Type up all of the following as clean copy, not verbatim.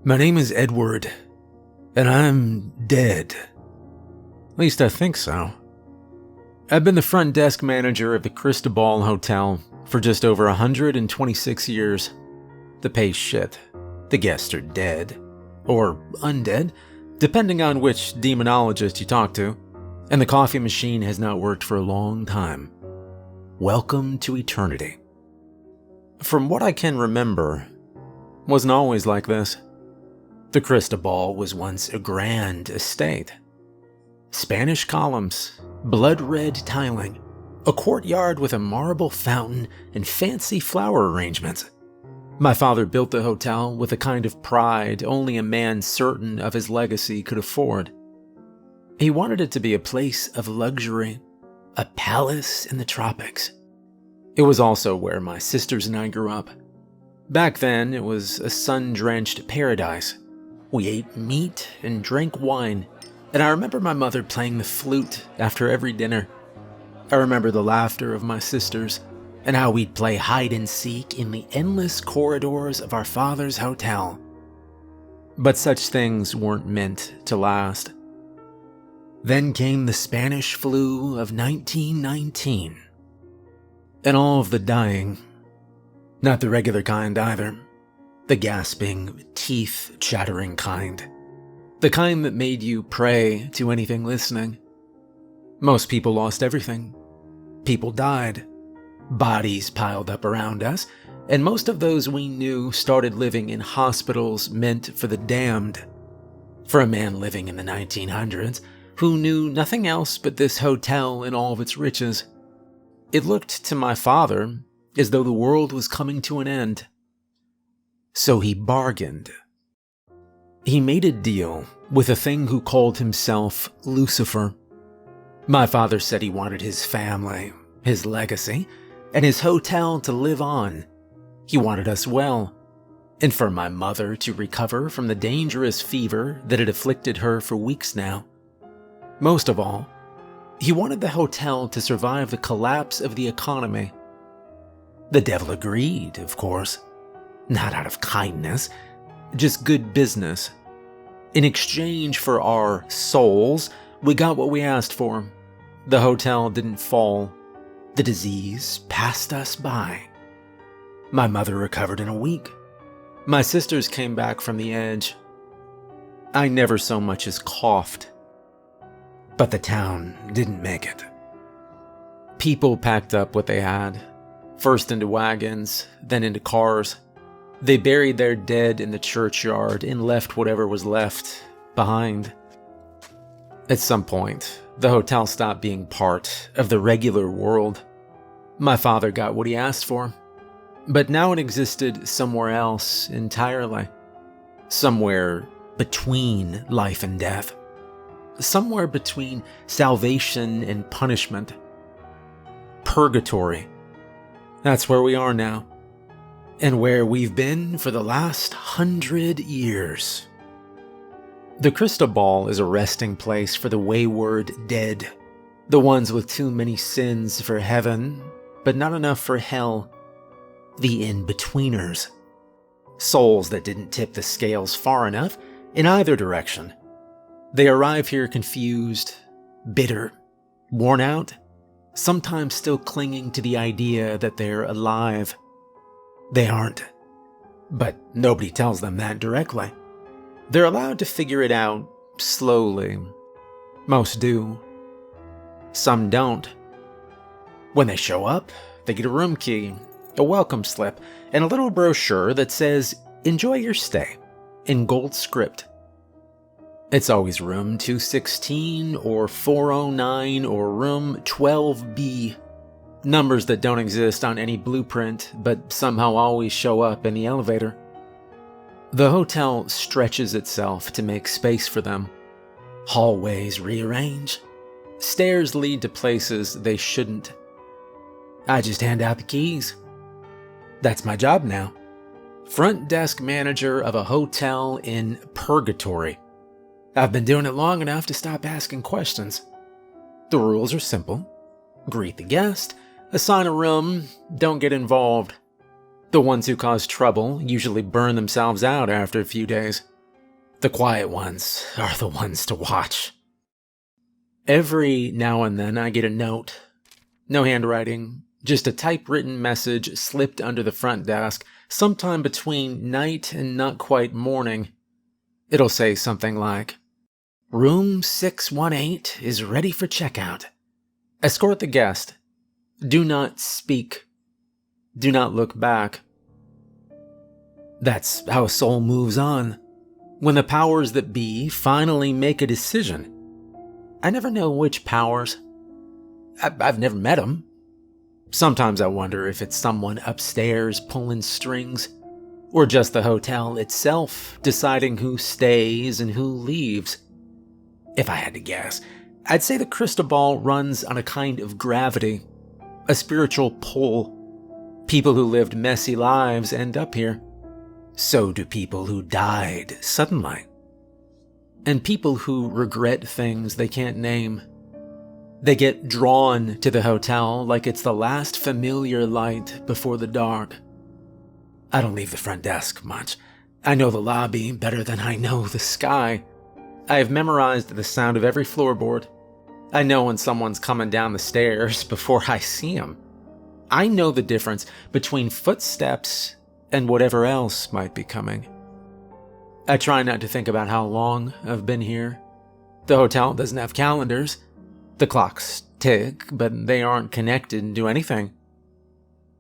My name is Edward, and I'm dead. At least I think so. I've been the front desk manager of the Cristobal Hotel for just over 126 years. The pay's shit. The guests are dead. Or undead, depending on which demonologist you talk to. And the coffee machine has not worked for a long time. Welcome to eternity. From what I can remember, wasn't always like this. The Cristobal was once a grand estate. Spanish columns, blood-red tiling, a courtyard with a marble fountain and fancy flower arrangements. My father built the hotel with a kind of pride only a man certain of his legacy could afford. He wanted it to be a place of luxury, a palace in the tropics. It was also where my sisters and I grew up. Back then, it was a sun-drenched paradise. We ate meat and drank wine, and I remember my mother playing the flute after every dinner. I remember the laughter of my sisters, and how we'd play hide-and-seek in the endless corridors of our father's hotel. But such things weren't meant to last. Then came the Spanish flu of 1919. And all of the dying. Not the regular kind either. The gasping, teeth-chattering kind. The kind that made you pray to anything listening. Most people lost everything. People died. Bodies piled up around us, and most of those we knew started living in hospitals meant for the damned. For a man living in the 1900s, who knew nothing else but this hotel and all of its riches, it looked to my father as though the world was coming to an end. So he bargained. He made a deal with a thing who called himself Lucifer. My father said he wanted his family, his legacy, and his hotel to live on. He wanted us well, and for my mother to recover from the dangerous fever that had afflicted her for weeks now. Most of all, he wanted the hotel to survive the collapse of the economy. The devil agreed, of course. Not out of kindness, just good business. In exchange for our souls, we got what we asked for. The hotel didn't fall. The disease passed us by. My mother recovered in a week. My sisters came back from the edge. I never so much as coughed. But the town didn't make it. People packed up what they had, first into wagons, then into cars. They buried their dead in the churchyard and left whatever was left behind. At some point, the hotel stopped being part of the regular world. My father got what he asked for, but now it existed somewhere else entirely. Somewhere between life and death. Somewhere between salvation and punishment. Purgatory. That's where we are now. And where we've been for the last 100 years. The Cristobal is a resting place for the wayward dead. The ones with too many sins for heaven, but not enough for hell. The in-betweeners. Souls that didn't tip the scales far enough in either direction. They arrive here confused, bitter, worn out, sometimes still clinging to the idea that they're alive. They aren't. But nobody tells them that directly. They're allowed to figure it out slowly. Most do. Some don't. When they show up, they get a room key, a welcome slip, and a little brochure that says, "Enjoy your stay," in gold script. It's always room 216 or 409 or room 12B. Numbers that don't exist on any blueprint, but somehow always show up in the elevator. The hotel stretches itself to make space for them. Hallways rearrange. Stairs lead to places they shouldn't. I just hand out the keys. That's my job now. Front desk manager of a hotel in Purgatory. I've been doing it long enough to stop asking questions. The rules are simple. Greet the guest, assign a room, don't get involved. The ones who cause trouble usually burn themselves out after a few days. The quiet ones are the ones to watch. Every now and then I get a note. No handwriting, just a typewritten message slipped under the front desk, sometime between night and not quite morning. It'll say something like, "Room 618 is ready for checkout. Escort the guest. Do not speak. Do not look back." That's how a soul moves on. When the powers that be finally make a decision. I never know which powers. I've never met them. Sometimes I wonder if it's someone upstairs pulling strings, or just the hotel itself deciding who stays and who leaves. If I had to guess, I'd say the crystal ball runs on a kind of gravity, a spiritual pull. People who lived messy lives end up here. So do people who died suddenly. And people who regret things they can't name. They get drawn to the hotel like it's the last familiar light before the dark. I don't leave the front desk much. I know the lobby better than I know the sky. I have memorized the sound of every floorboard. I know when someone's coming down the stairs before I see them. I know the difference between footsteps and whatever else might be coming. I try not to think about how long I've been here. The hotel doesn't have calendars. The clocks tick, but they aren't connected to anything.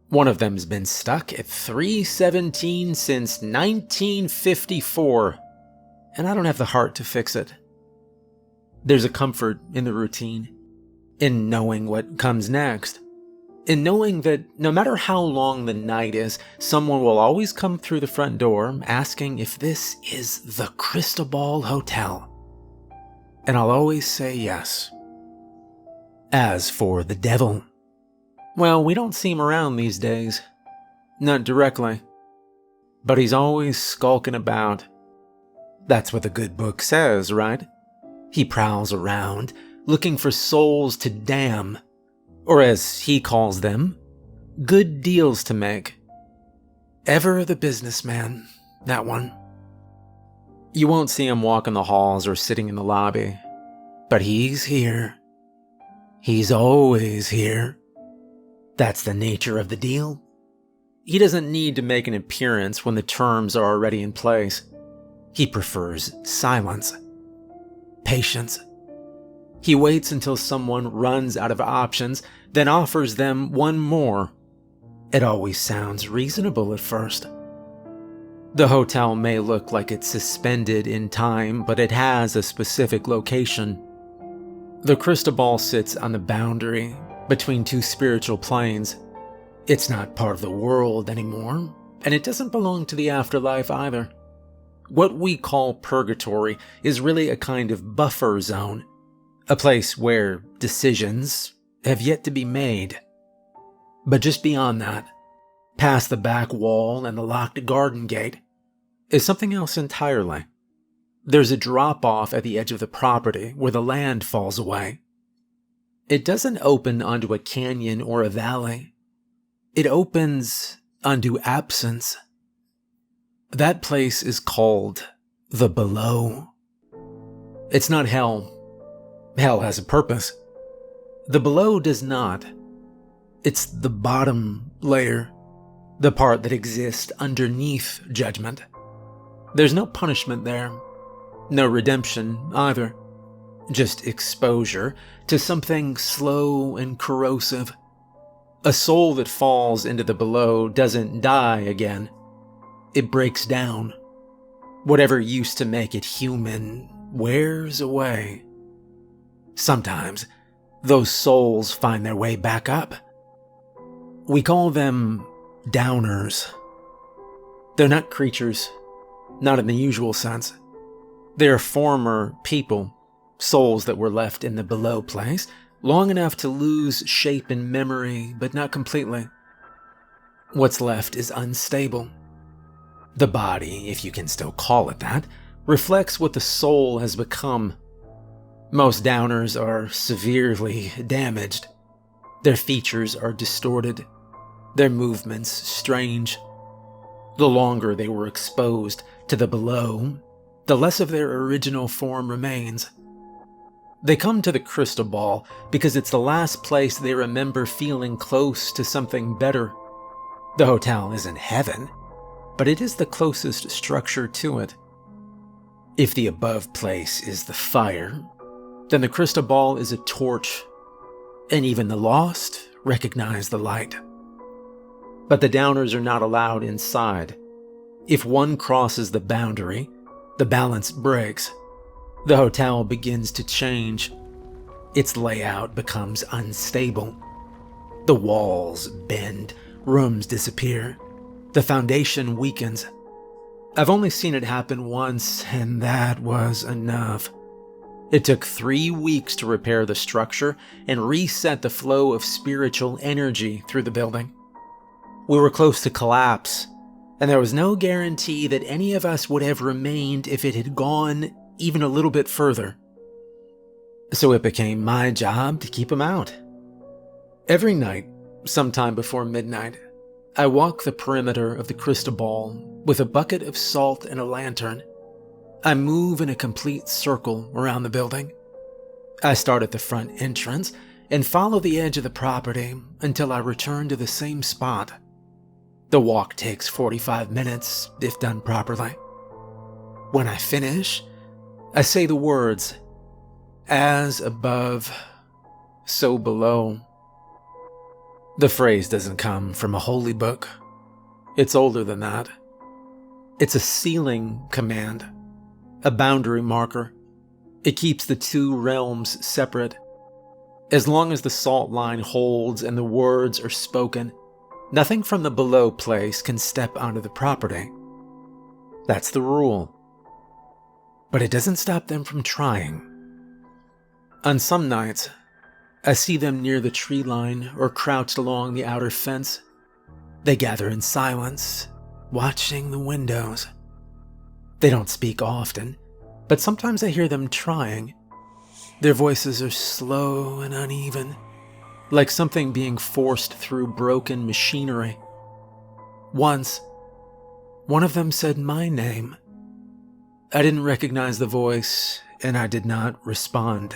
One of them's been stuck at 3:17 since 1954, and I don't have the heart to fix it. There's a comfort in the routine, in knowing what comes next, in knowing that no matter how long the night is, someone will always come through the front door asking if this is the Crystal Ball Hotel. And I'll always say yes. As for the devil, well, we don't see him around these days. Not directly. But he's always skulking about. That's what the good book says, right? He prowls around, looking for souls to damn. Or as he calls them, good deals to make. Ever the businessman, that one. You won't see him walking the halls or sitting in the lobby. But he's here. He's always here. That's the nature of the deal. He doesn't need to make an appearance when the terms are already in place. He prefers silence. Patience. He waits until someone runs out of options, then offers them one more. It always sounds reasonable at first. The hotel may look like it's suspended in time, but it has a specific location. The crystal ball sits on the boundary between two spiritual planes. It's not part of the world anymore, and it doesn't belong to the afterlife either. What we call purgatory is really a kind of buffer zone, a place where decisions have yet to be made. But just beyond that, past the back wall and the locked garden gate, is something else entirely. There's a drop-off at the edge of the property where the land falls away. It doesn't open onto a canyon or a valley. It opens onto absence. That place is called the below. It's not hell. Hell has a purpose. The below does not. It's the bottom layer, the part that exists underneath judgment. There's no punishment there. No redemption either. Just exposure to something slow and corrosive. A soul that falls into the below doesn't die again. It breaks down. Whatever used to make it human wears away. Sometimes, those souls find their way back up. We call them downers. They're not creatures, not in the usual sense. They're former people, souls that were left in the below place, long enough to lose shape and memory, but not completely. What's left is unstable. The body, if you can still call it that, reflects what the soul has become. Most downers are severely damaged. Their features are distorted, their movements strange. The longer they were exposed to the below, the less of their original form remains. They come to the crystal ball because it's the last place they remember feeling close to something better. The hotel isn't heaven, but it is the closest structure to it. If the above place is the fire, then the crystal ball is a torch, and even the lost recognize the light. But the downers are not allowed inside. If one crosses the boundary, the balance breaks. The hotel begins to change. Its layout becomes unstable. The walls bend, rooms disappear. The foundation weakens. I've only seen it happen once, and that was enough. It took 3 weeks to repair the structure and reset the flow of spiritual energy through the building. We were close to collapse, and there was no guarantee that any of us would have remained if it had gone even a little bit further. So it became my job to keep him out. Every night, sometime before midnight, I walk the perimeter of the crystal ball with a bucket of salt and a lantern. I move in a complete circle around the building. I start at the front entrance and follow the edge of the property until I return to the same spot. The walk takes 45 minutes if done properly. When I finish, I say the words, "As above, so below." The phrase doesn't come from a holy book. It's older than that. It's a sealing command, a boundary marker. It keeps the two realms separate. As long as the salt line holds and the words are spoken, nothing from the below place can step onto the property. That's the rule. But it doesn't stop them from trying. On some nights, I see them near the tree line or crouched along the outer fence. They gather in silence, watching the windows. They don't speak often, but sometimes I hear them trying. Their voices are slow and uneven, like something being forced through broken machinery. Once, one of them said my name. I didn't recognize the voice, and I did not respond.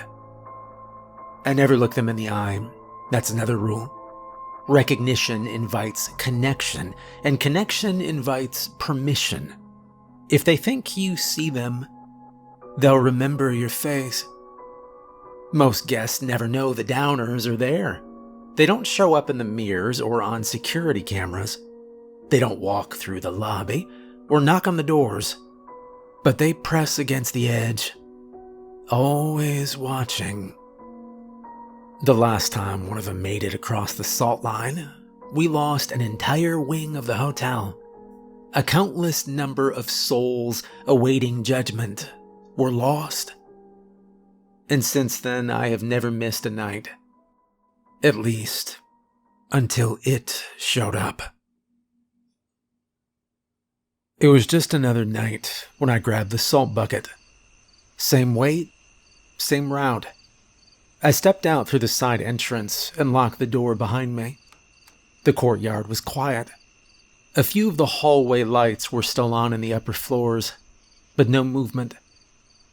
I never look them in the eye. That's another rule. Recognition invites connection, and connection invites permission. If they think you see them, they'll remember your face. Most guests never know the downers are there. They don't show up in the mirrors or on security cameras. They don't walk through the lobby or knock on the doors. But they press against the edge, always watching. The last time one of them made it across the salt line, we lost an entire wing of the hotel. A countless number of souls awaiting judgment were lost. And since then, I have never missed a night. At least, until it showed up. It was just another night when I grabbed the salt bucket. Same weight, same route. I stepped out through the side entrance and locked the door behind me. The courtyard was quiet. A few of the hallway lights were still on in the upper floors, but no movement.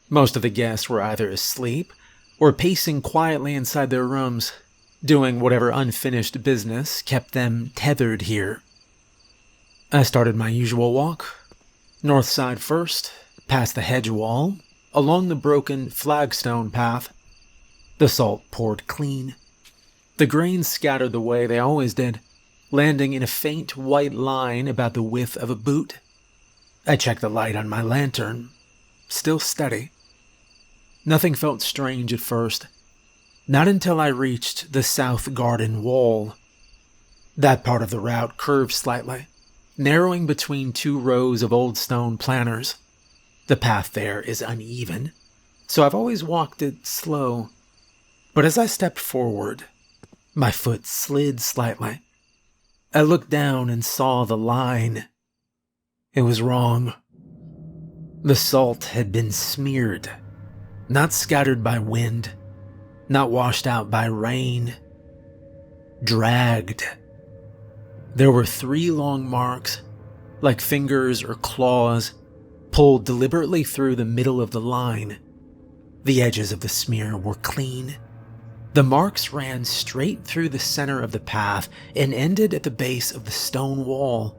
Most of the guests were either asleep or pacing quietly inside their rooms, doing whatever unfinished business kept them tethered here. I started my usual walk. North side first, past the hedge wall, along the broken flagstone path. The salt poured clean. The grains scattered the way they always did, landing in a faint white line about the width of a boot. I checked the light on my lantern. Still steady. Nothing felt strange at first. Not until I reached the south garden wall. That part of the route curved slightly, narrowing between two rows of old stone planters. The path there is uneven, so I've always walked it slow. But as I stepped forward, my foot slid slightly. I looked down and saw the line. It was wrong. The salt had been smeared, not scattered by wind, not washed out by rain, dragged. There were 3 long marks, like fingers or claws, pulled deliberately through the middle of the line. The edges of the smear were clean. The marks ran straight through the center of the path and ended at the base of the stone wall.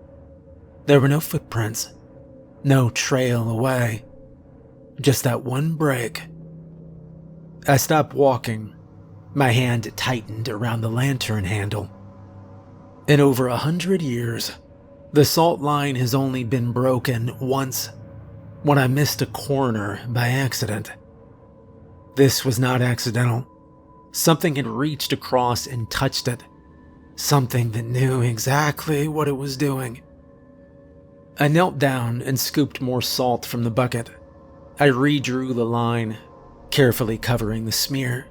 There were no footprints, no trail away, just that one break. I stopped walking. My hand tightened around the lantern handle. In over 100 years, the salt line has only been broken once, when I missed a corner by accident. This was not accidental. Something had reached across and touched it. Something that knew exactly what it was doing. I knelt down and scooped more salt from the bucket. I redrew the line, carefully covering the smear.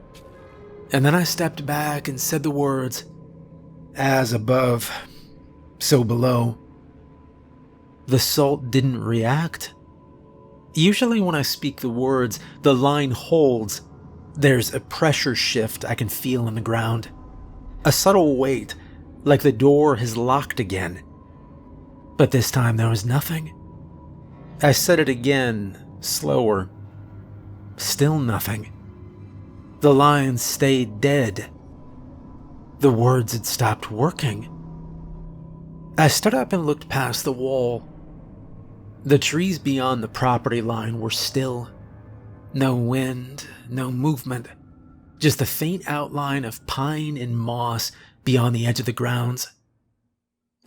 And then I stepped back and said the words, "As above, so below." The salt didn't react. Usually when I speak the words, the line holds. There's a pressure shift I can feel in the ground. A subtle weight, like the door has locked again. But this time there was nothing. I said it again, slower. Still nothing. The line stayed dead. The words had stopped working. I stood up and looked past the wall. The trees beyond the property line were still. No wind, no movement, just the faint outline of pine and moss beyond the edge of the grounds.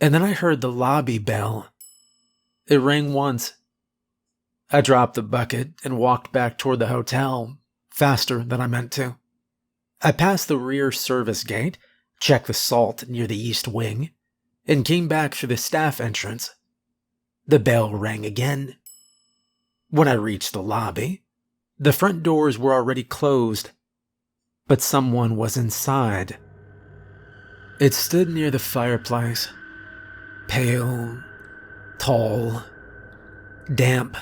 And then I heard the lobby bell. It rang once. I dropped the bucket and walked back toward the hotel, faster than I meant to. I passed the rear service gate, checked the salt near the east wing, and came back through the staff entrance. The bell rang again. When I reached the lobby, the front doors were already closed, but someone was inside. It stood near the fireplace, pale, tall, damp,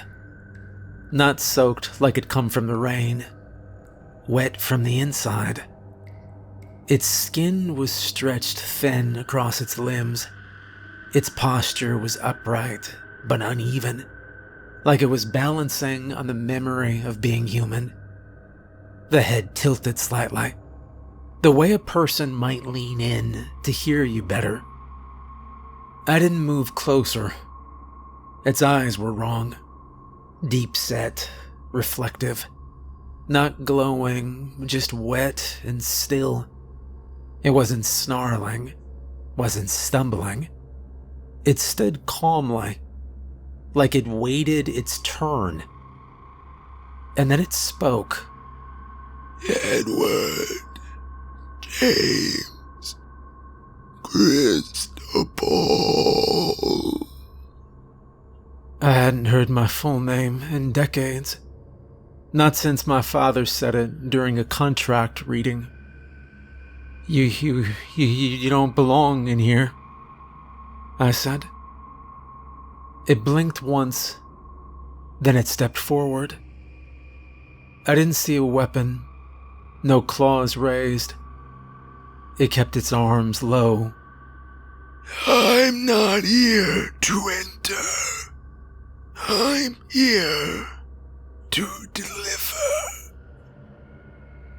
not soaked like it'd come from the rain, wet from the inside. Its skin was stretched thin across its limbs. Its posture was upright but uneven, like it was balancing on the memory of being human. The head tilted slightly, the way a person might lean in to hear you better. I didn't move closer. Its eyes were wrong. Deep set, reflective. Not glowing, just wet and still. It wasn't snarling, wasn't stumbling. It stood calmly, like it waited its turn. And then it spoke. "Edward James Cristobal." I hadn't heard my full name in decades. Not since my father said it during a contract reading. You don't belong in here," I said. It blinked once, then it stepped forward. I didn't see a weapon, no claws raised. It kept its arms low. "I'm not here to enter. I'm here to deliver."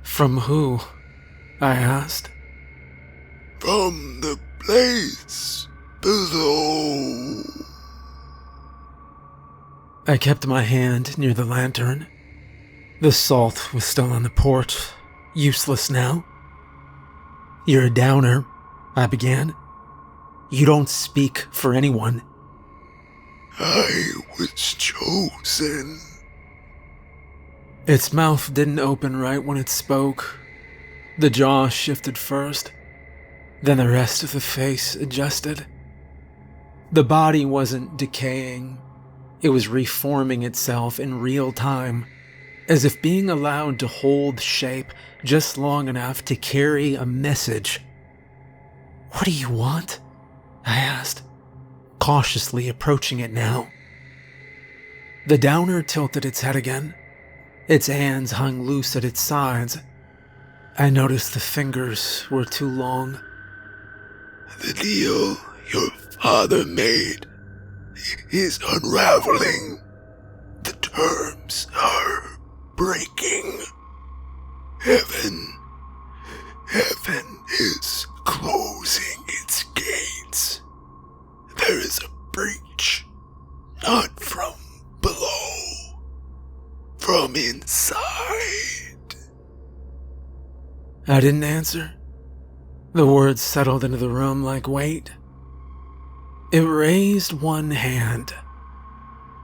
"From who?" I asked. "From the place below." I kept my hand near the lantern. The salt was still on the port, useless now. "You're a downer," I began. "You don't speak for anyone." "I was chosen." Its mouth didn't open right when it spoke. The jaw shifted first, then the rest of the face adjusted. The body wasn't decaying. It was reforming itself in real time, as if being allowed to hold shape just long enough to carry a message. "What do you want?" I asked, cautiously approaching it now. The downer tilted its head again. Its hands hung loose at its sides. I noticed the fingers were too long. "The deal your father made is unraveling. terms are breaking. Heaven is closing its gates. There is a breach, not from below, from inside. I didn't answer. The words settled into the room like weight. It raised one hand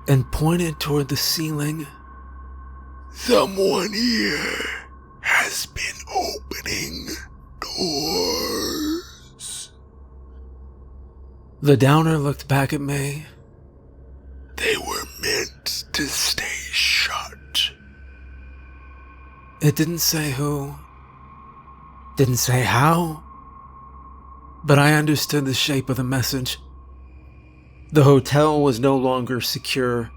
and pointed toward the ceiling. Someone here has been opening doors. The downer looked back at me. They were meant to stay shut. It didn't say who, didn't say how, but I understood the shape of the message. The hotel was no longer secure.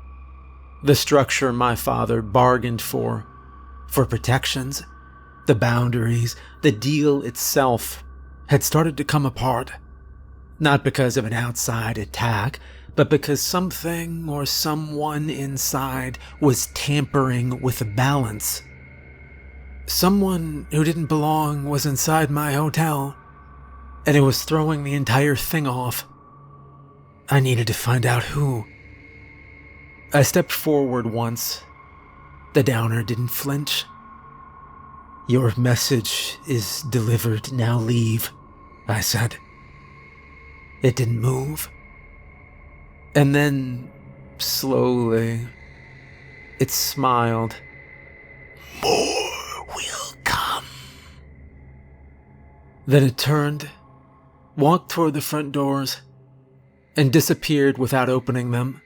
The structure my father bargained for protections, the boundaries, the deal itself, had started to come apart. Not because of an outside attack, but because something or someone inside was tampering with the balance. Someone who didn't belong was inside my hotel, and it was throwing the entire thing off. I needed to find out who. I stepped forward once. The downer didn't flinch. "Your message is delivered, now leave," I said. It didn't move. And then, slowly, it smiled. More will come. Then it turned, walked toward the front doors, and disappeared without opening them.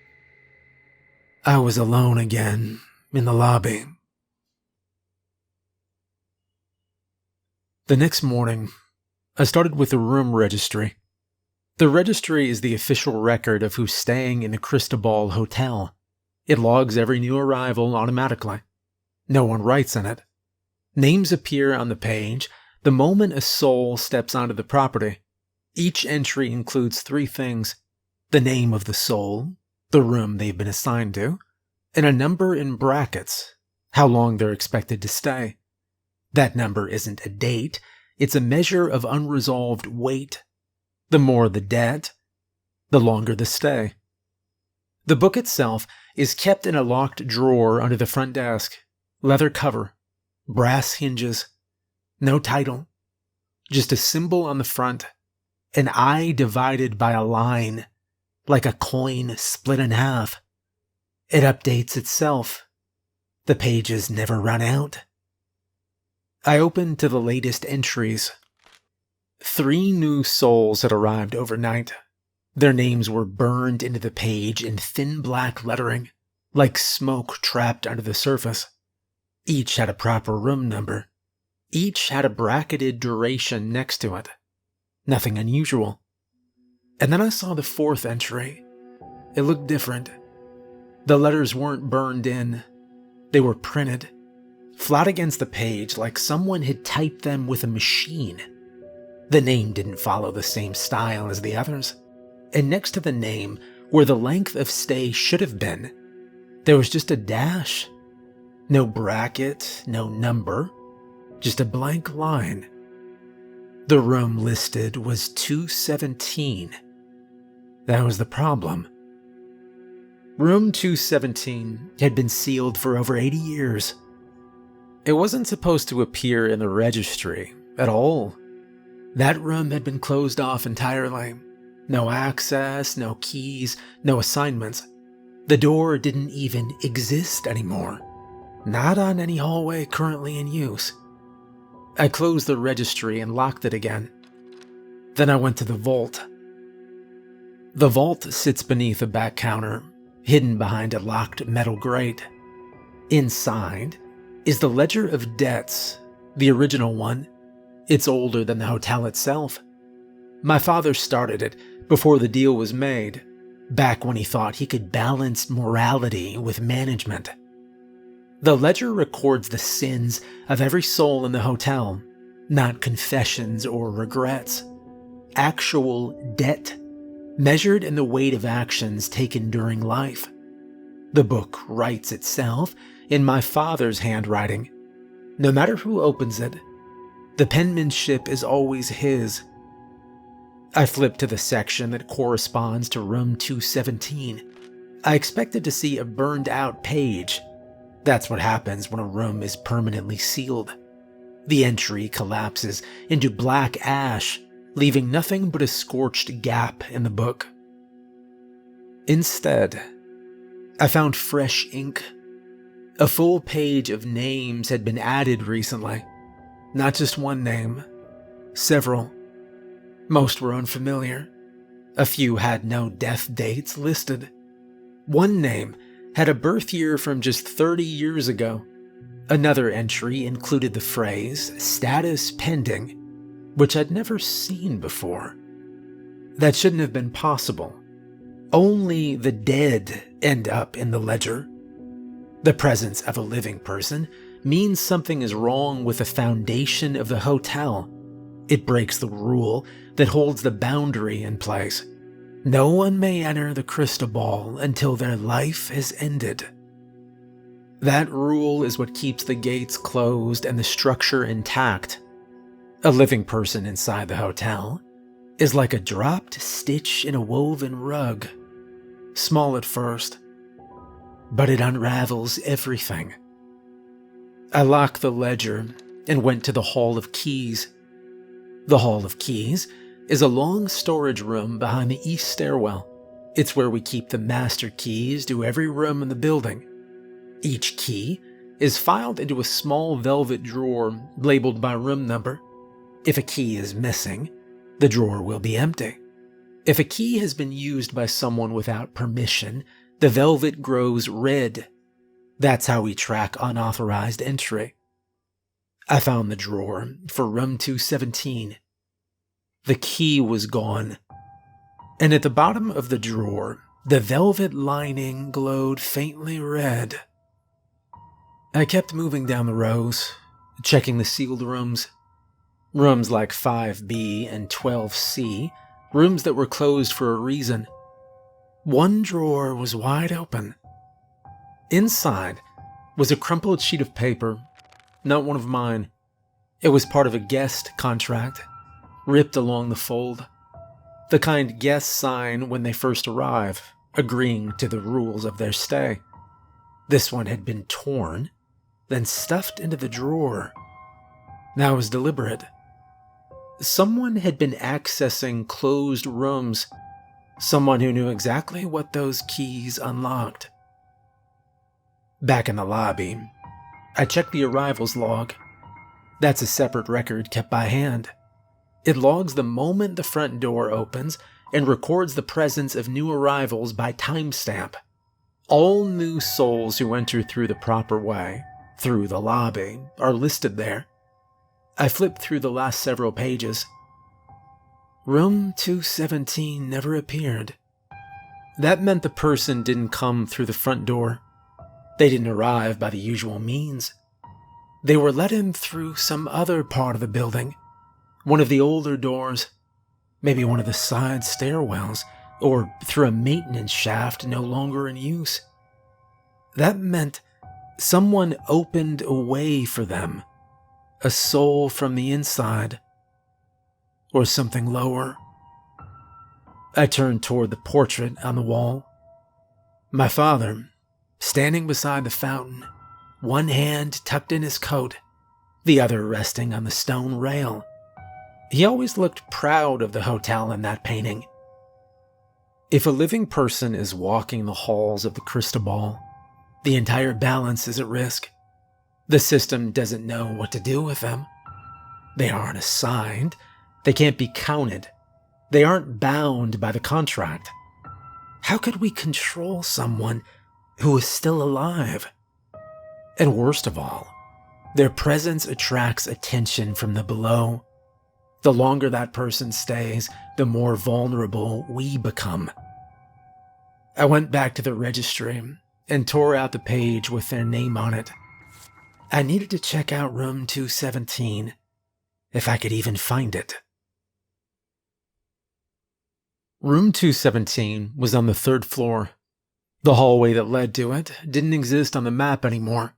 I was alone again in the lobby. The next morning, I started with the room registry. The registry is the official record of who's staying in the Cristobal Hotel. It logs every new arrival automatically. No one writes in it. Names appear on the page the moment a soul steps onto the property. Each entry includes 3 things: the name of the soul, the room they've been assigned to, and a number in brackets, how long they're expected to stay. That number isn't a date, it's a measure of unresolved weight. The more the debt, the longer the stay. The book itself is kept in a locked drawer under the front desk, leather cover, brass hinges, no title, just a symbol on the front, an eye divided by a line, like a coin split in half. It updates itself. The pages never run out. I opened to the latest entries. 3 new souls had arrived overnight. Their names were burned into the page in thin black lettering, like smoke trapped under the surface. Each had a proper room number. Each had a bracketed duration next to it. Nothing unusual. And then I saw the 4th entry. It looked different. The letters weren't burned in. They were printed, flat against the page like someone had typed them with a machine. The name didn't follow the same style as the others. And next to the name, where the length of stay should have been, there was just a dash. No bracket, no number, just a blank line. The room listed was 217. That was the problem. Room 217 had been sealed for over 80 years. It wasn't supposed to appear in the registry at all. That room had been closed off entirely. No access, no keys, no assignments. The door didn't even exist anymore. Not on any hallway currently in use. I closed the registry and locked it again. Then I went to the vault. The vault sits beneath a back counter, hidden behind a locked metal grate. Inside is the ledger of debts, the original one. It's older than the hotel itself. My father started it before the deal was made, back when he thought he could balance morality with management. The ledger records the sins of every soul in the hotel, not confessions or regrets. Actual debt, measured in the weight of actions taken during life. The book writes itself in my father's handwriting. No matter who opens it, the penmanship is always his. I flipped to the section that corresponds to room 217. I expected to see a burned out page. That's what happens when a room is permanently sealed. The entry collapses into black ash, leaving nothing but a scorched gap in the book. Instead, I found fresh ink. A full page of names had been added recently. Not just one name, several. Most were unfamiliar. A few had no death dates listed. One name had a birth year from just 30 years ago. Another entry included the phrase, status pending, which I'd never seen before. That shouldn't have been possible. Only the dead end up in the ledger. The presence of a living person means something is wrong with the foundation of the hotel. It breaks the rule that holds the boundary in place. No one may enter the crystal ball until their life has ended. That rule is what keeps the gates closed and the structure intact. A living person inside the hotel is like a dropped stitch in a woven rug. Small at first, but it unravels everything. I locked the ledger and went to the Hall of Keys. The Hall of Keys is a long storage room behind the east stairwell. It's where we keep the master keys to every room in the building. Each key is filed into a small velvet drawer labeled by room number. If a key is missing, the drawer will be empty. If a key has been used by someone without permission, the velvet grows red. That's how we track unauthorized entry. I found the drawer for room 217. The key was gone, and at the bottom of the drawer, the velvet lining glowed faintly red. I kept moving down the rows, checking the sealed rooms. Rooms like 5B and 12C, rooms that were closed for a reason. One drawer was wide open. Inside was a crumpled sheet of paper, not one of mine. It was part of a guest contract, ripped along the fold. The kind guests sign when they first arrive, agreeing to the rules of their stay. This one had been torn, then stuffed into the drawer. That was deliberate. Someone had been accessing closed rooms. Someone who knew exactly what those keys unlocked. Back in the lobby, I checked the arrivals log. That's a separate record kept by hand. It logs the moment the front door opens and records the presence of new arrivals by timestamp. All new souls who enter through the proper way, through the lobby, are listed there. I flipped through the last several pages. Room 217 never appeared. That meant the person didn't come through the front door. They didn't arrive by the usual means. They were let in through some other part of the building. One of the older doors, maybe one of the side stairwells, or through a maintenance shaft no longer in use. That meant someone opened a way for them. A soul from the inside, or something lower. I turned toward the portrait on the wall. My father, standing beside the fountain, one hand tucked in his coat, the other resting on the stone rail. He always looked proud of the hotel in that painting. If a living person is walking the halls of the crystal ball, the entire balance is at risk. The system doesn't know what to do with them. They aren't assigned. They can't be counted. They aren't bound by the contract. How could we control someone who is still alive? And worst of all, their presence attracts attention from the below. The longer that person stays, the more vulnerable we become. I went back to the registry and tore out the page with their name on it. I needed to check out room 217, if I could even find it. Room 217 was on the third floor. The hallway that led to it didn't exist on the map anymore.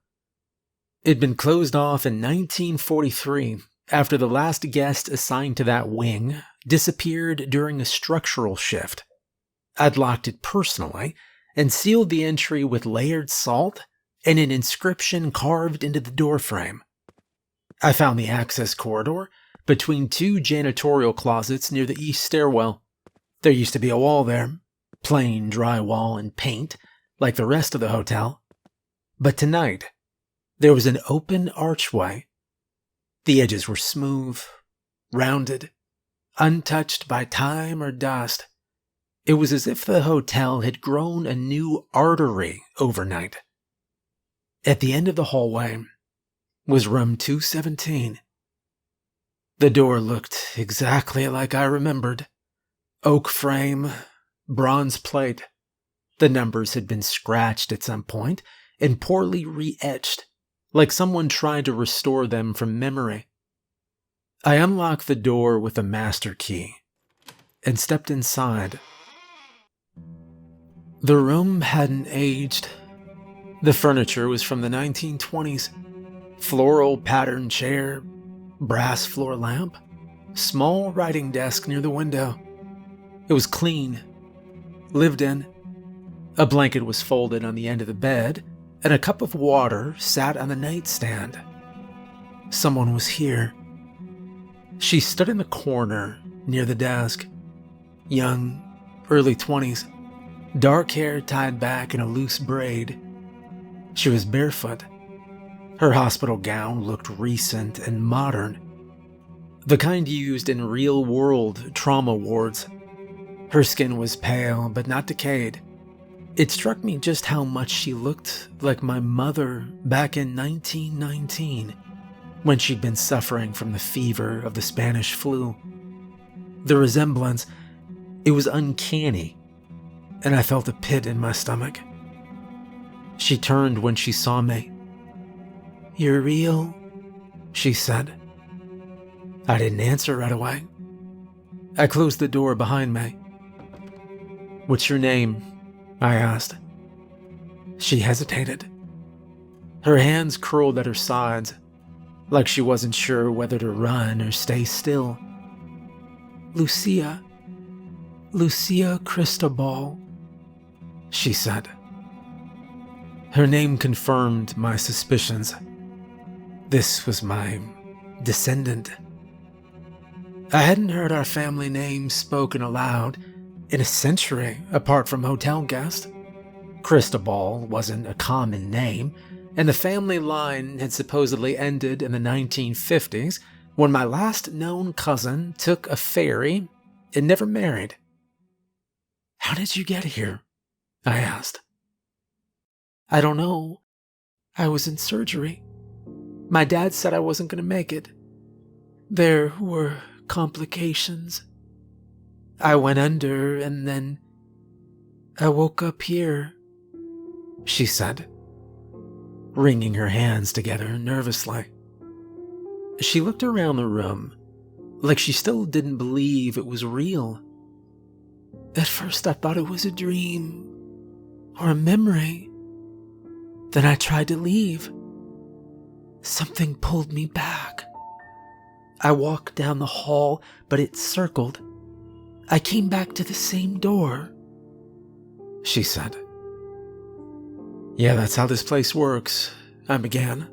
It'd been closed off in 1943 after the last guest assigned to that wing disappeared during a structural shift. I'd locked it personally and sealed the entry with layered salt and an inscription carved into the doorframe. I found the access corridor between two janitorial closets near the east stairwell. There used to be a wall there, plain drywall and paint, like the rest of the hotel. But tonight, there was an open archway. The edges were smooth, rounded, untouched by time or dust. It was as if the hotel had grown a new artery overnight. At the end of the hallway was room 217. The door looked exactly like I remembered. Oak frame, bronze plate. The numbers had been scratched at some point and poorly re-etched, like someone tried to restore them from memory. I unlocked the door with a master key and stepped inside. The room hadn't aged. The furniture was from the 1920s. Floral patterned chair, brass floor lamp, small writing desk near the window. It was clean, lived in. A blanket was folded on the end of the bed, and a cup of water sat on the nightstand. Someone was here. She stood in the corner near the desk. Young, early 20s, dark hair tied back in a loose braid. She was barefoot. Her hospital gown looked recent and modern, the kind used in real-world trauma wards. Her skin was pale but not decayed. It struck me just how much she looked like my mother back in 1919, when she'd been suffering from the fever of the Spanish flu. The resemblance, it was uncanny, and I felt a pit in my stomach. She turned when she saw me. "You're real," she said. I didn't answer right away. I closed the door behind me. "What's your name?" I asked. She hesitated. Her hands curled at her sides, like she wasn't sure whether to run or stay still. Lucia Cristobal," she said. Her name confirmed my suspicions. This was my descendant. I hadn't heard our family name spoken aloud in a century apart from hotel guests. Cristobal wasn't a common name, and the family line had supposedly ended in the 1950s when my last known cousin took a ferry and never married. "How did you get here?" I asked. "I don't know. I was in surgery. My dad said I wasn't going to make it. There were complications. I went under and then I woke up here," she said, wringing her hands together nervously. She looked around the room, like she still didn't believe it was real. At first I thought it was a dream or a memory. Then I tried to leave. Something pulled me back. I walked down the hall, but it circled. I came back to the same door," she said. "Yeah, that's how this place works," I began.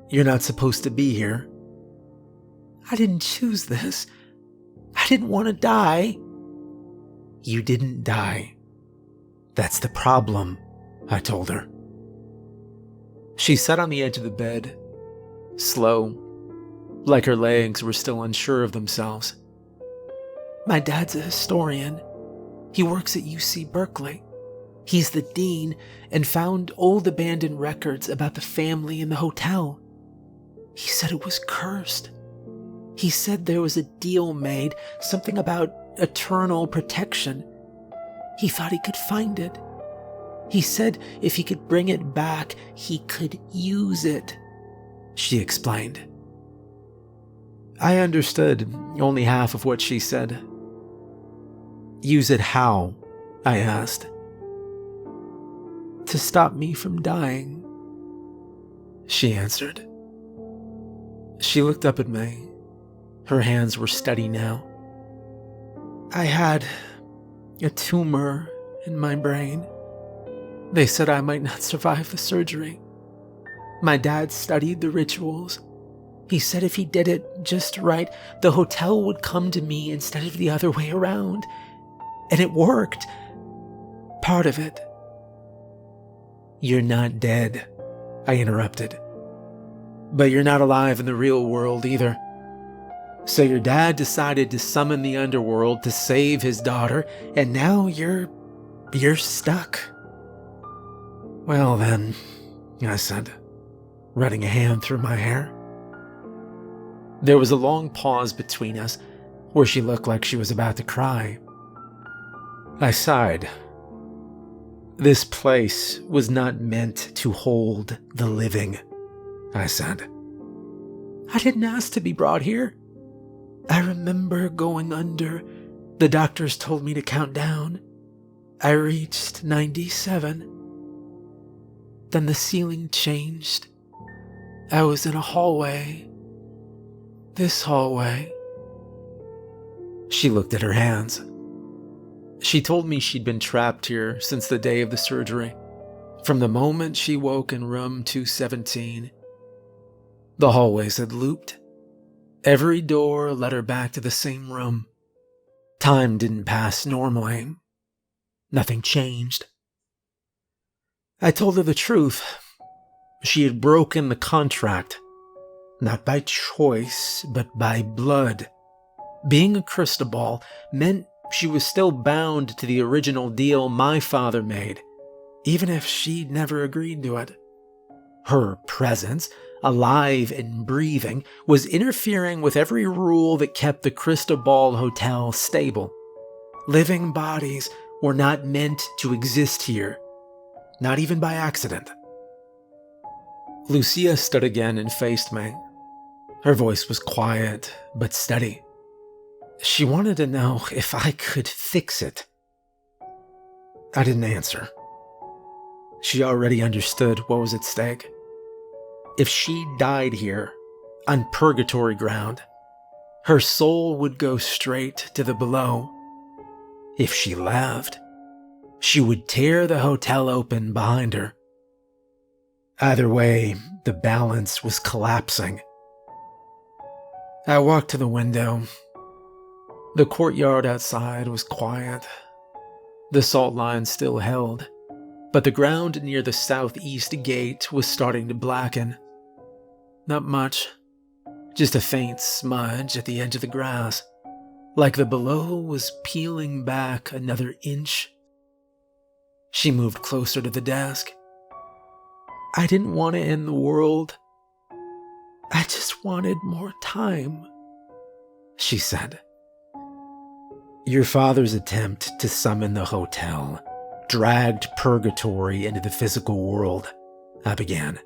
"You're not supposed to be here." "I didn't choose this. I didn't want to die." "You didn't die. That's the problem," I told her. She sat on the edge of the bed, slow, like her legs were still unsure of themselves. "My dad's a historian. He works at UC Berkeley. He's the dean and found old abandoned records about the family in the hotel. He said it was cursed. He said there was a deal made, something about eternal protection. He thought he could find it. He said if he could bring it back, he could use it," she explained. I understood only half of what she said. "Use it how?" I asked. to stop me from dying," she answered. She looked up at me. Her hands were steady now. "I had a tumor in my brain. They said I might not survive the surgery. My dad studied the rituals. He said if he did it just right, the hotel would come to me instead of the other way around. And it worked. Part of it." "You're not dead," I interrupted. "But you're not alive in the real world either. So your dad decided to summon the underworld to save his daughter, and now you're stuck." "Well then," I said, running a hand through my hair. There was a long pause between us, where she looked like she was about to cry. I sighed. "This place was not meant to hold the living," I said. "I didn't ask to be brought here. I remember going under. The doctors told me to count down. I reached 97. Then the ceiling changed. I was in a hallway. This hallway." She looked at her hands. She told me she'd been trapped here since the day of the surgery, from the moment she woke in room 217. The hallways had looped. Every door led her back to the same room. Time didn't pass normally. Nothing changed. I told her the truth. She had broken the contract, not by choice, but by blood. Being a Cristobal meant she was still bound to the original deal my father made, even if she'd never agreed to it. Her presence, alive and breathing, was interfering with every rule that kept the Cristobal Hotel stable. Living bodies were not meant to exist here, not even by accident. Lucia stood again and faced me. Her voice was quiet but steady. She wanted to know if I could fix it. I didn't answer. She already understood what was at stake. If she died here, on Purgatory ground, her soul would go straight to the below. If she left, she would tear the hotel open behind her. Either way, the balance was collapsing. I walked to the window. The courtyard outside was quiet. The salt line still held, but the ground near the southeast gate was starting to blacken. Not much, just a faint smudge at the edge of the grass, like the below was peeling back another inch. She moved closer to the desk. "I didn't want to end the world. I just wanted more time," she said. "Your father's attempt to summon the hotel dragged Purgatory into the physical world," I began.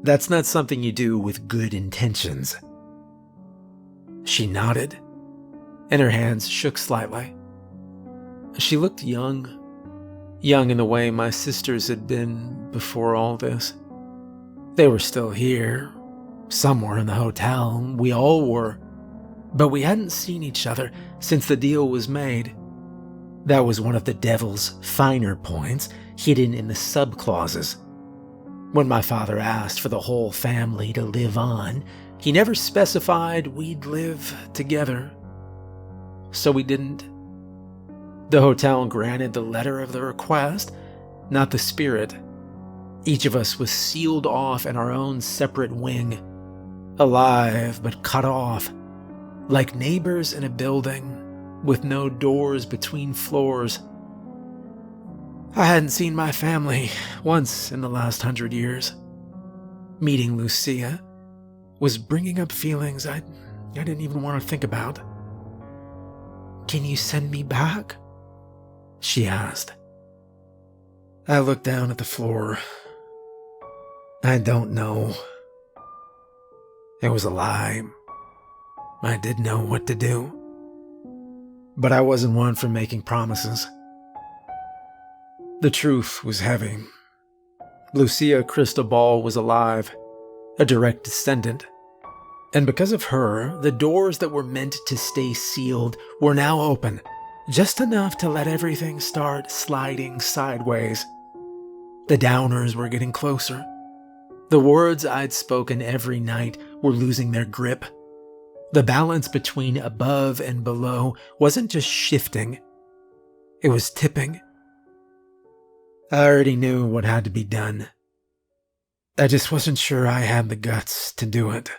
"That's not something you do with good intentions." She nodded, and her hands shook slightly. She looked young in the way my sisters had been before all this. They were still here, somewhere in the hotel. We all were. But we hadn't seen each other since the deal was made. That was one of the devil's finer points, hidden in the subclauses. When my father asked for the whole family to live on, he never specified we'd live together. So we didn't. The hotel granted the letter of the request, not the spirit. Each of us was sealed off in our own separate wing, alive but cut off, like neighbors in a building with no doors between floors. I hadn't seen my family once in the last 100 years. Meeting Lucia was bringing up feelings I didn't even want to think about. "Can you send me back?" she asked. I looked down at the floor. I don't know. It was a lie. I did know what to do. But I wasn't one for making promises. The truth was heavy. Lucia Cristobal was alive, a direct descendant. And because of her, the doors that were meant to stay sealed were now open, just enough to let everything start sliding sideways. The downers were getting closer. The words I'd spoken every night were losing their grip. The balance between above and below wasn't just shifting, it was tipping. I already knew what had to be done. I just wasn't sure I had the guts to do it.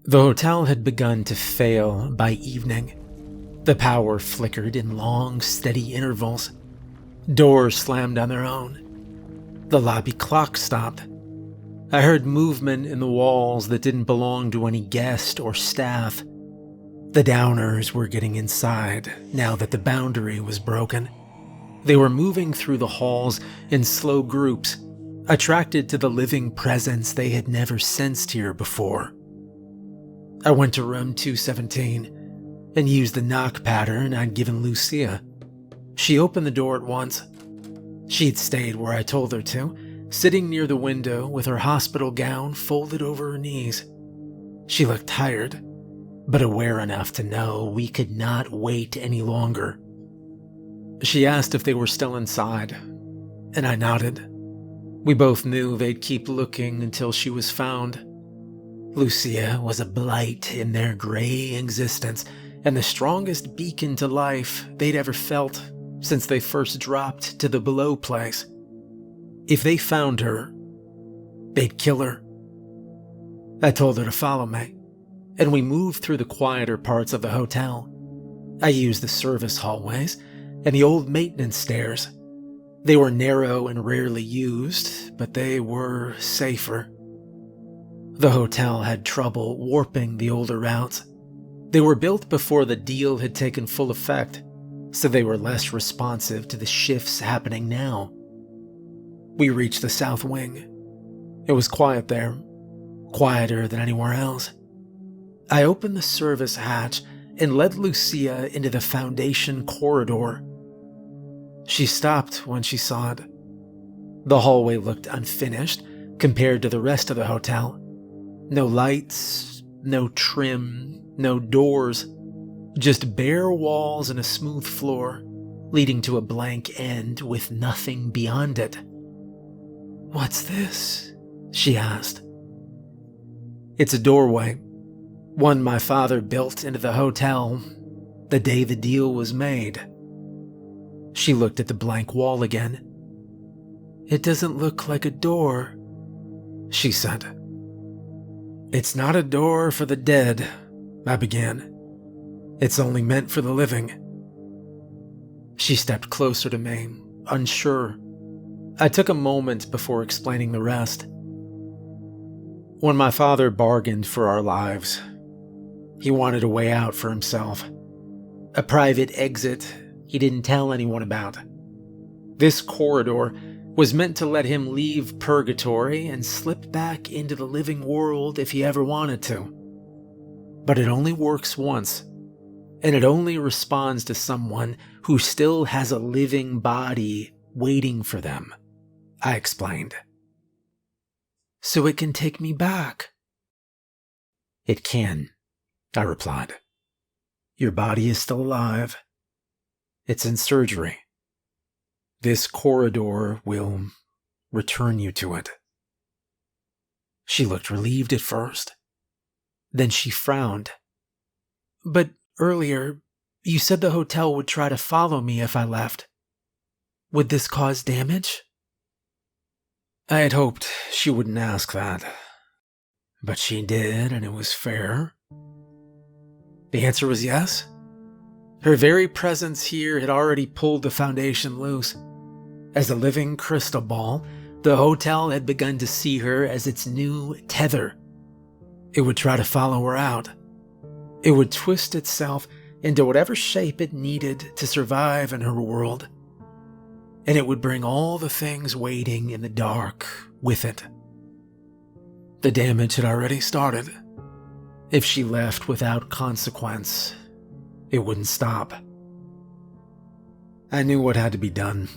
The hotel had begun to fail by evening. The power flickered in long, steady intervals. Doors slammed on their own. The lobby clock stopped. I heard movement in the walls that didn't belong to any guest or staff. The downers were getting inside now that the boundary was broken. They were moving through the halls in slow groups, attracted to the living presence they had never sensed here before. I went to room 217 and used the knock pattern I'd given Lucia. She opened the door at once. She'd stayed where I told her to, sitting near the window with her hospital gown folded over her knees. She looked tired, but aware enough to know we could not wait any longer. She asked if they were still inside, and I nodded. We both knew they'd keep looking until she was found. Lucia was a blight in their gray existence, and the strongest beacon to life they'd ever felt since they first dropped to the below place. If they found her, they'd kill her. I told her to follow me, and we moved through the quieter parts of the hotel. I used the service hallways and the old maintenance stairs. They were narrow and rarely used, but they were safer. The hotel had trouble warping the older routes. They were built before the deal had taken full effect, so they were less responsive to the shifts happening now. We reached the south wing. It was quiet there, quieter than anywhere else. I opened the service hatch and led Lucia into the foundation corridor. She stopped when she saw it. The hallway looked unfinished compared to the rest of the hotel. No lights, no trim, no doors, just bare walls and a smooth floor, leading to a blank end with nothing beyond it. "What's this?" she asked. "It's a doorway, one my father built into the hotel the day the deal was made." She looked at the blank wall again. "It doesn't look like a door," she said. "It's not a door for the dead," I began. "It's only meant for the living." She stepped closer to me, unsure. I took a moment before explaining the rest. When my father bargained for our lives, he wanted a way out for himself. A private exit he didn't tell anyone about. This corridor was meant to let him leave Purgatory and slip back into the living world if he ever wanted to. But it only works once, and it only responds to someone who still has a living body waiting for them, I explained. "So it can take me back?" "It can," I replied. "Your body is still alive. It's in surgery. This corridor will return you to it." She looked relieved at first. Then she frowned. "But earlier, you said the hotel would try to follow me if I left. Would this cause damage?" I had hoped she wouldn't ask that, but she did, and it was fair. The answer was yes. Her very presence here had already pulled the foundation loose. As a living crystal ball, the hotel had begun to see her as its new tether. It would try to follow her out. It would twist itself into whatever shape it needed to survive in her world. And it would bring all the things waiting in the dark with it. The damage had already started. If she left without consequence, it wouldn't stop. I knew what had to be done.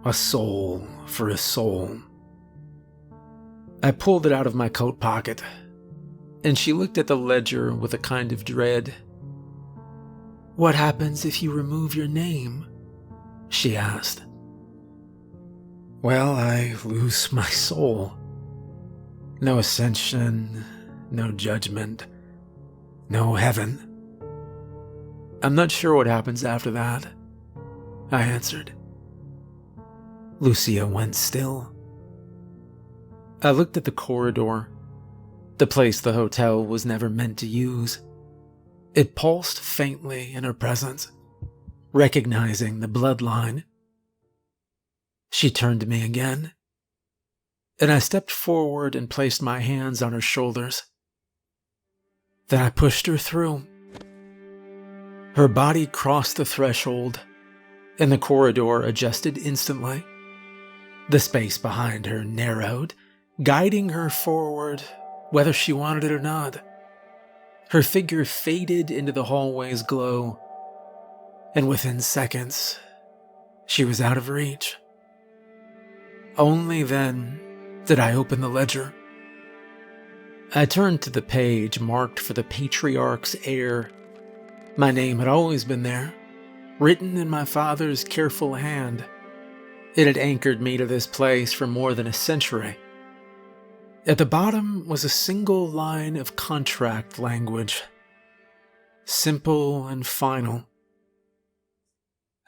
A soul for a soul. I pulled it out of my coat pocket, and she looked at the ledger with a kind of dread. "What happens if you remove your name?" she asked. "Well, I lose my soul. No ascension, no judgment, no heaven. I'm not sure what happens after that," I answered. Lucia went still. I looked at the corridor, the place the hotel was never meant to use. It pulsed faintly in her presence, recognizing the bloodline. She turned to me again, and I stepped forward and placed my hands on her shoulders. Then I pushed her through. Her body crossed the threshold, and the corridor adjusted instantly. The space behind her narrowed, guiding her forward, whether she wanted it or not. Her figure faded into the hallway's glow, and within seconds, she was out of reach. Only then did I open the ledger. I turned to the page marked for the patriarch's heir. My name had always been there, written in my father's careful hand. It had anchored me to this place for more than a century. At the bottom was a single line of contract language, simple and final.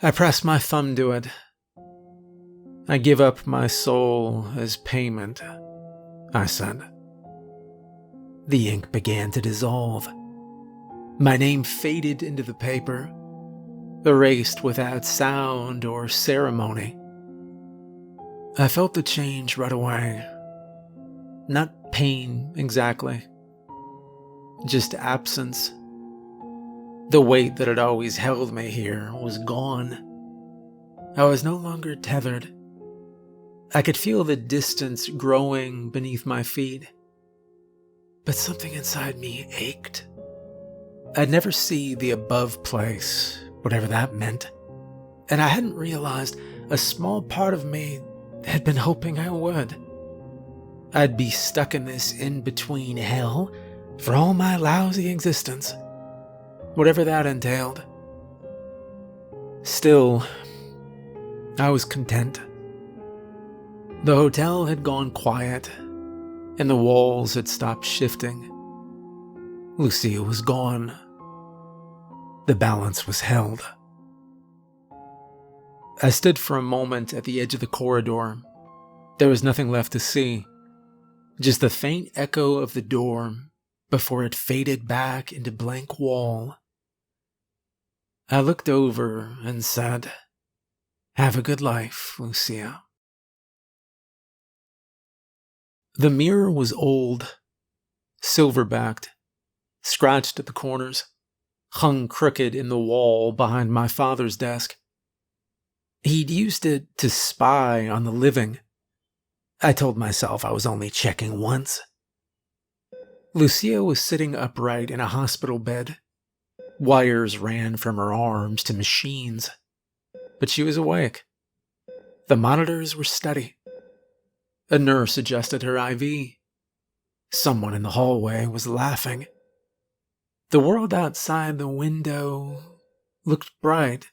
I pressed my thumb to it. "I give up my soul as payment," I said. The ink began to dissolve. My name faded into the paper, erased without sound or ceremony. I felt the change right away. Not pain exactly, just absence. The weight that had always held me here was gone. I was no longer tethered. I could feel the distance growing beneath my feet, but something inside me ached. I'd never see the above place, whatever that meant, and I hadn't realized a small part of me had been hoping I would. I'd be stuck in this in-between hell for all my lousy existence, whatever that entailed. Still, I was content. The hotel had gone quiet, and the walls had stopped shifting. Lucia was gone. The balance was held. I stood for a moment at the edge of the corridor. There was nothing left to see, just the faint echo of the door before it faded back into blank wall. I looked over and said, "Have a good life, Lucia." The mirror was old, silver-backed, scratched at the corners, hung crooked in the wall behind my father's desk. He'd used it to spy on the living. I told myself I was only checking once. Lucia was sitting upright in a hospital bed. Wires ran from her arms to machines, but she was awake. The monitors were steady. A nurse adjusted her IV. Someone in the hallway was laughing. The world outside the window looked bright.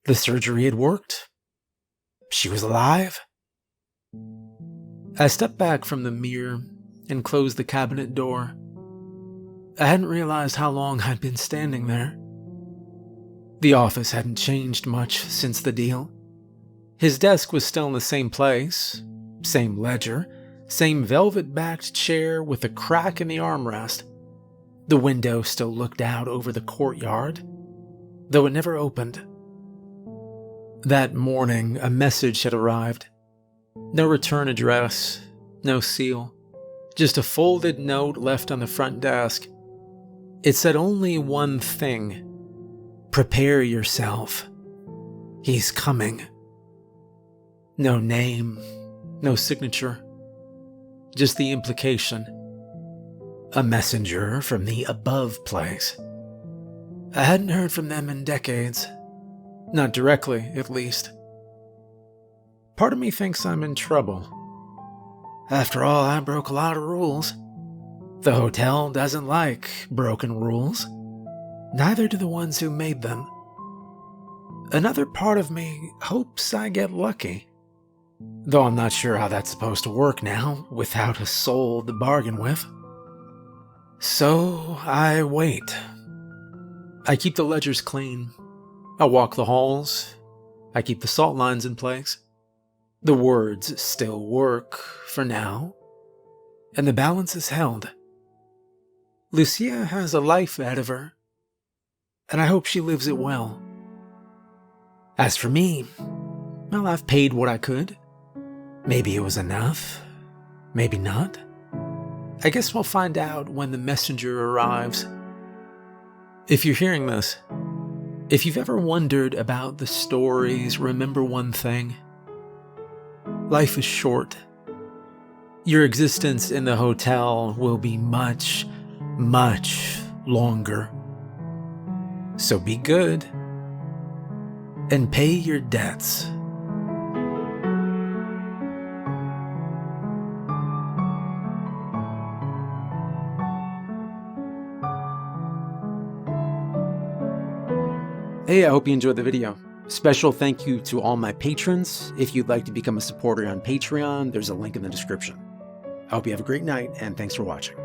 The surgery had worked. She was alive. I stepped back from the mirror and closed the cabinet door. I hadn't realized how long I'd been standing there. The office hadn't changed much since the deal. His desk was still in the same place, same ledger, same velvet-backed chair with a crack in the armrest. The window still looked out over the courtyard, though it never opened. That morning, a message had arrived. No return address, no seal, just a folded note left on the front desk. It said only one thing: prepare yourself. He's coming. No name, no signature, just the implication. A messenger from the above place. I hadn't heard from them in decades. Not directly, at least. Part of me thinks I'm in trouble. After all, I broke a lot of rules. The hotel doesn't like broken rules. Neither do the ones who made them. Another part of me hopes I get lucky. Though I'm not sure how that's supposed to work now, without a soul to bargain with. So I wait. I keep the ledgers clean. I walk the halls. I keep the salt lines in place. The words still work for now. And the balance is held. Lucia has a life ahead of her. And I hope she lives it well. As for me, well, I've paid what I could. Maybe it was enough. Maybe not. I guess we'll find out when the messenger arrives. If you're hearing this, if you've ever wondered about the stories, remember one thing. Life is short. Your existence in the hotel will be much, much longer. So be good and pay your debts. Hey, I hope you enjoyed the video. Special thank you to all my patrons. If you'd like to become a supporter on Patreon, there's a link in the description. I hope you have a great night, and thanks for watching.